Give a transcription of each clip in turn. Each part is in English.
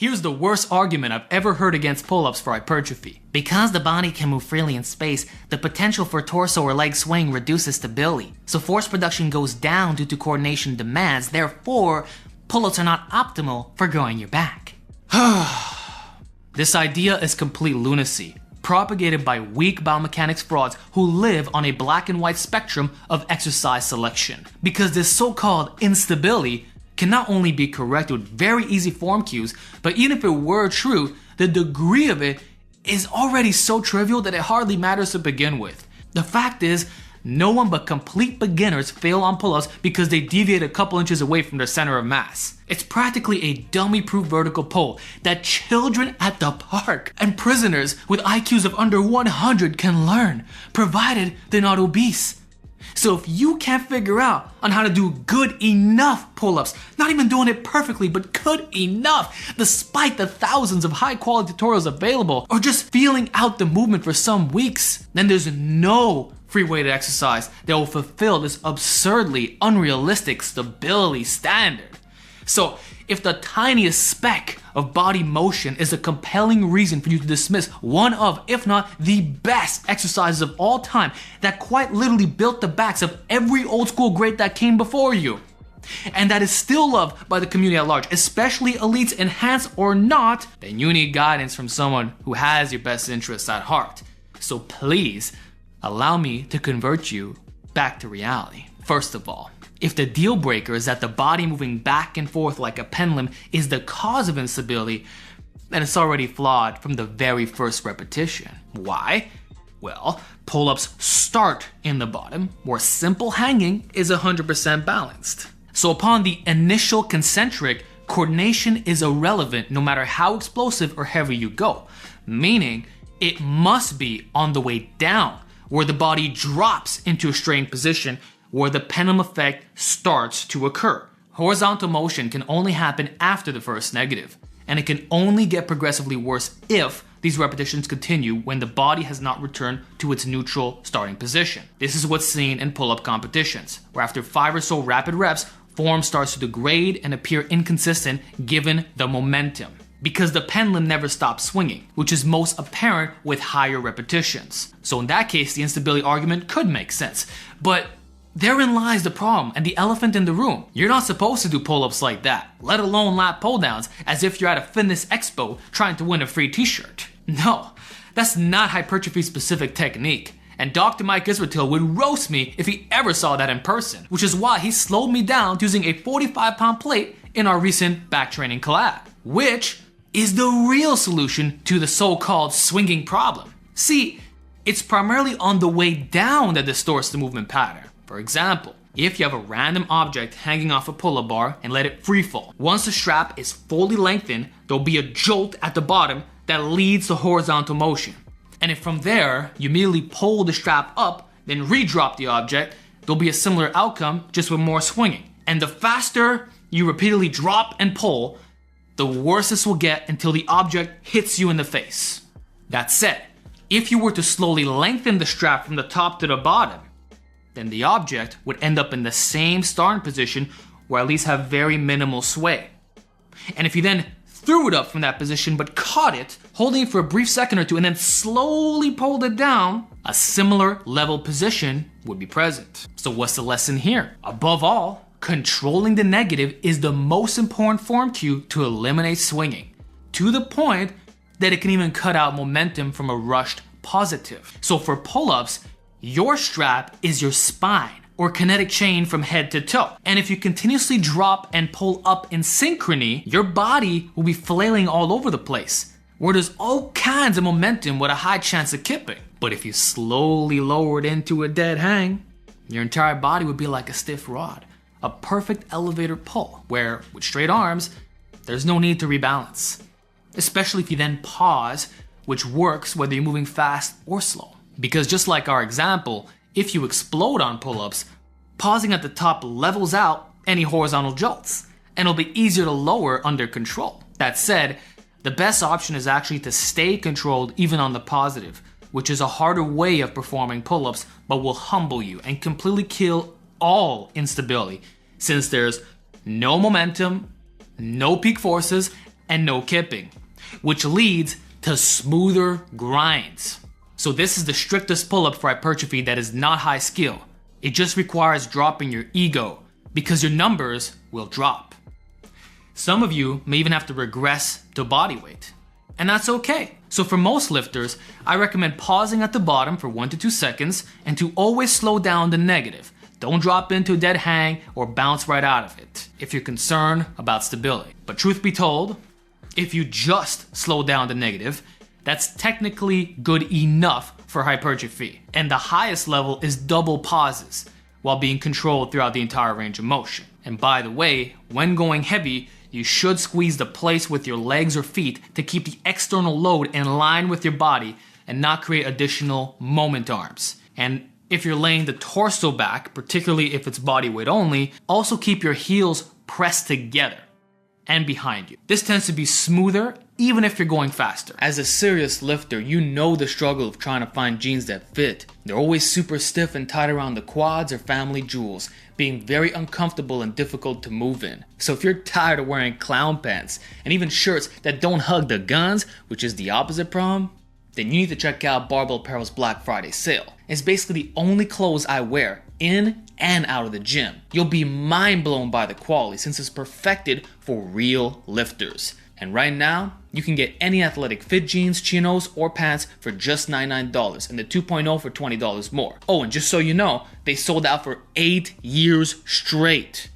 Here's the worst argument I've ever heard against pull-ups for hypertrophy. Because the body can move freely in space, the potential for torso or leg swing reduces stability. So force production goes down due to coordination demands, therefore, pull-ups are not optimal for growing your back. This idea is complete lunacy, propagated by weak biomechanics frauds who live on a black and white spectrum of exercise selection. Because this so-called instability can not only be corrected with very easy form cues, but even if it were true, the degree of it is already so trivial that it hardly matters to begin with. The fact is, no one but complete beginners fail on pull-ups because they deviate a couple inches away from their center of mass. It's practically a dummy-proof vertical pole that children at the park and prisoners with IQs of under 100 can learn, provided they're not obese. So if you can't figure out on how to do good enough pull-ups, not even doing it perfectly, but good enough, despite the thousands of high-quality tutorials available, or just feeling out the movement for some weeks, then there's no free weighted exercise that will fulfill this absurdly unrealistic stability standard. So if the tiniest speck of body motion is a compelling reason for you to dismiss one of, if not the best exercises of all time that quite literally built the backs of every old school great that came before you, and that is still loved by the community at large, especially elites, enhanced or not, then you need guidance from someone who has your best interests at heart. So please, allow me to convert you back to reality. First of all, if the deal breaker is that the body moving back and forth like a pendulum is the cause of instability, then it's already flawed from the very first repetition. Why? Well, pull-ups start in the bottom, where simple hanging is 100% balanced. So upon the initial concentric, coordination is irrelevant no matter how explosive or heavy you go, meaning it must be on the way down, where the body drops into a strained position, where the pendulum effect starts to occur. Horizontal motion can only happen after the first negative, and it can only get progressively worse if these repetitions continue when the body has not returned to its neutral starting position. This is what's seen in pull-up competitions, where after 5 or so rapid reps, form starts to degrade and appear inconsistent given the momentum, because the pendulum never stops swinging, which is most apparent with higher repetitions. So in that case, the instability argument could make sense, but therein lies the problem and the elephant in the room. You're not supposed to do pull-ups like that, let alone lat pull-downs as if you're at a fitness expo trying to win a free t-shirt. No, that's not hypertrophy-specific technique, and Dr. Mike Israel would roast me if he ever saw that in person, which is why he slowed me down to using a 45-pound plate in our recent back training collab, which is the real solution to the so-called swinging problem. See, it's primarily on the way down that distorts the movement pattern. For example, if you have a random object hanging off a pull-up bar and let it free fall, once the strap is fully lengthened, there'll be a jolt at the bottom that leads to horizontal motion. And if from there, you immediately pull the strap up, then re-drop the object, there'll be a similar outcome, just with more swinging. And the faster you repeatedly drop and pull, the worse this will get until the object hits you in the face. That said, if you were to slowly lengthen the strap from the top to the bottom, then the object would end up in the same starting position or at least have very minimal sway. And if you then threw it up from that position but caught it, holding it for a brief second or two and then slowly pulled it down, a similar level position would be present. So what's the lesson here? Above all, controlling the negative is the most important form cue to eliminate swinging, to the point that it can even cut out momentum from a rushed positive. So for pull-ups, your strap is your spine or kinetic chain from head to toe. And if you continuously drop and pull up in synchrony, your body will be flailing all over the place, where there's all kinds of momentum with a high chance of kipping. But if you slowly lower it into a dead hang, your entire body would be like a stiff rod, a perfect elevator pull, where with straight arms, there's no need to rebalance. Especially if you then pause, which works whether you're moving fast or slow. Because just like our example, if you explode on pull-ups, pausing at the top levels out any horizontal jolts, and it'll be easier to lower under control. That said, the best option is actually to stay controlled even on the positive, which is a harder way of performing pull-ups, but will humble you and completely kill all instability, since there's no momentum, no peak forces, and no kipping, which leads to smoother grinds. So this is the strictest pull-up for hypertrophy that is not high skill. It just requires dropping your ego because your numbers will drop. Some of you may even have to regress to body weight, and that's okay. So for most lifters, I recommend pausing at the bottom for 1 to 2 seconds and to always slow down the negative. Don't drop into a dead hang or bounce right out of it if you're concerned about stability. But truth be told, if you just slow down the negative, that's technically good enough for hypertrophy. And the highest level is double pauses while being controlled throughout the entire range of motion. And by the way, when going heavy, you should squeeze the place with your legs or feet to keep the external load in line with your body and not create additional moment arms. And if you're laying the torso back, particularly if it's body weight only, also keep your heels pressed together and behind you. This tends to be smoother even if you're going faster. As a serious lifter, you know the struggle of trying to find jeans that fit. They're always super stiff and tight around the quads or family jewels, being very uncomfortable and difficult to move in. So if you're tired of wearing clown pants and even shirts that don't hug the guns, which is the opposite problem, then you need to check out Barbell Apparel's Black Friday sale. It's basically the only clothes I wear in and out of the gym. You'll be mind blown by the quality since it's perfected for real lifters. And right now, you can get any athletic fit jeans, chinos, or pants for just $99 and the 2.0 for $20 more. Oh, and just so you know, they sold out for 8 years straight.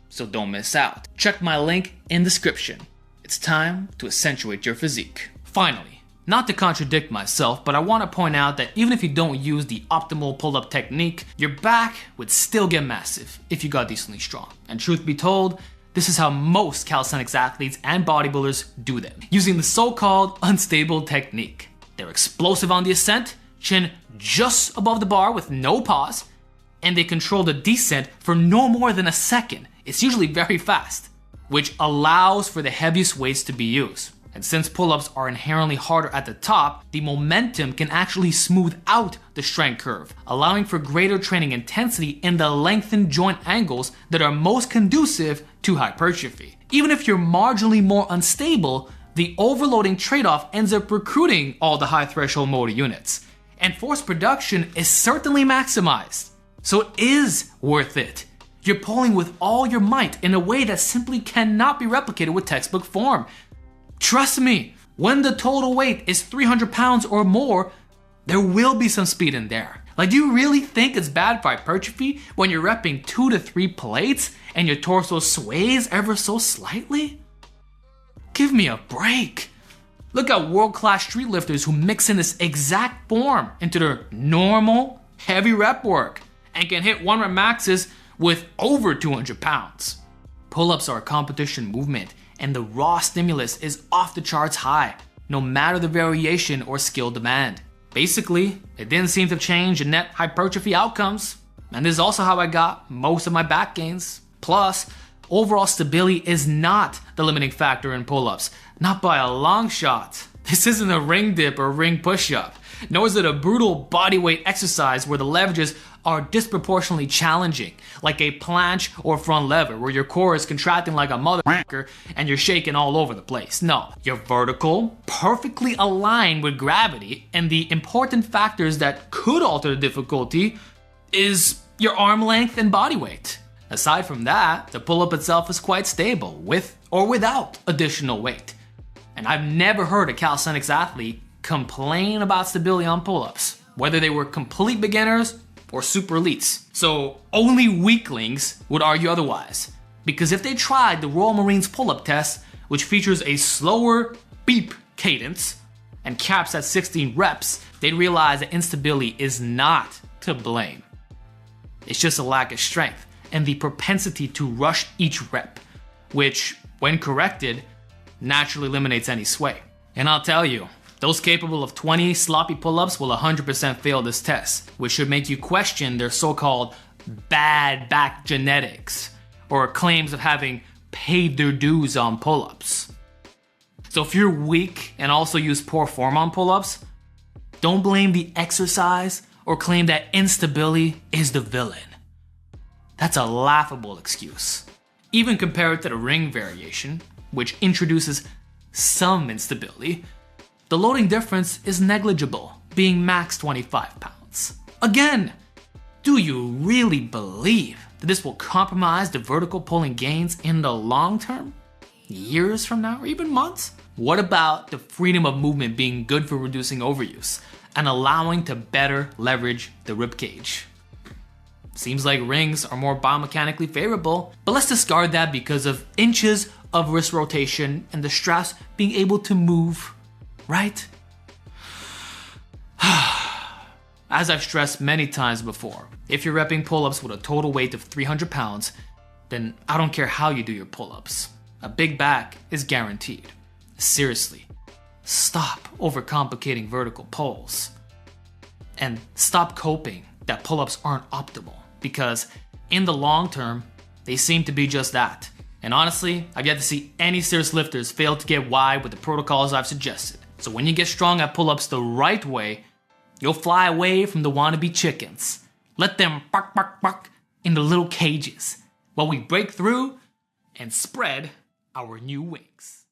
So don't miss out. Check my link in the description. It's time to accentuate your physique. Finally, not to contradict myself, but I want to point out that even if you don't use the optimal pull-up technique, your back would still get massive if you got decently strong. And truth be told, this is how most calisthenics athletes and bodybuilders do them, using the so-called unstable technique. They're explosive on the ascent, chin just above the bar with no pause, and they control the descent for no more than a second. It's usually very fast, which allows for the heaviest weights to be used. And since pull-ups are inherently harder at the top, the momentum can actually smooth out the strength curve, allowing for greater training intensity in the lengthened joint angles that are most conducive to hypertrophy. Even if you're marginally more unstable, the overloading trade-off ends up recruiting all the high threshold motor units, and force production is certainly maximized. So it is worth it. You're pulling with all your might in a way that simply cannot be replicated with textbook form. Trust me, when the total weight is 300 pounds or more, there will be some speed in there. Like, do you really think it's bad for hypertrophy when you're repping 2 to 3 plates and your torso sways ever so slightly? Give me a break. Look at world-class street lifters who mix in this exact form into their normal, heavy rep work and can hit 1 rep maxes with over 200 pounds. Pull-ups are a competition movement, and the raw stimulus is off the charts high, no matter the variation or skill demand. Basically, it didn't seem to change the net hypertrophy outcomes, and this is also how I got most of my back gains. Plus, overall stability is not the limiting factor in pull-ups, not by a long shot. This isn't a ring dip or ring push-up, nor is it a brutal bodyweight exercise where the leverages are disproportionately challenging, like a planche or front lever where your core is contracting like a motherfucker and you're shaking all over the place. No, you're vertical, perfectly aligned with gravity, and the important factors that could alter the difficulty is your arm length and body weight. Aside from that, the pull-up itself is quite stable, with or without additional weight. And I've never heard a calisthenics athlete complain about stability on pull-ups, whether they were complete beginners or super elites. So only weaklings would argue otherwise, because if they tried the Royal Marines pull-up test, which features a slower beep cadence and caps at 16 reps, they'd realize that instability is not to blame. It's just a lack of strength and the propensity to rush each rep, which, when corrected, naturally eliminates any sway. And I'll tell you, those capable of 20 sloppy pull-ups will 100% fail this test, which should make you question their so-called bad back genetics, or claims of having paid their dues on pull-ups. So if you're weak and also use poor form on pull-ups, don't blame the exercise or claim that instability is the villain. That's a laughable excuse. Even compared to the ring variation, which introduces some instability, the loading difference is negligible, being max 25 pounds. Again, do you really believe that this will compromise the vertical pulling gains in the long term? Years from now, or even months? What about the freedom of movement being good for reducing overuse and allowing to better leverage the ribcage? Seems like rings are more biomechanically favorable, but let's discard that because of inches of wrist rotation and the straps being able to move, right? As I've stressed many times before, if you're repping pull-ups with a total weight of 300 pounds, then I don't care how you do your pull-ups. A big back is guaranteed. Seriously, stop overcomplicating vertical pulls. And stop coping that pull-ups aren't optimal, because in the long term, they seem to be just that. And honestly, I've yet to see any serious lifters fail to get wide with the protocols I've suggested. So when you get strong at pull-ups the right way, you'll fly away from the wannabe chickens. Let them bark, bark, bark in the little cages while we break through and spread our new wings.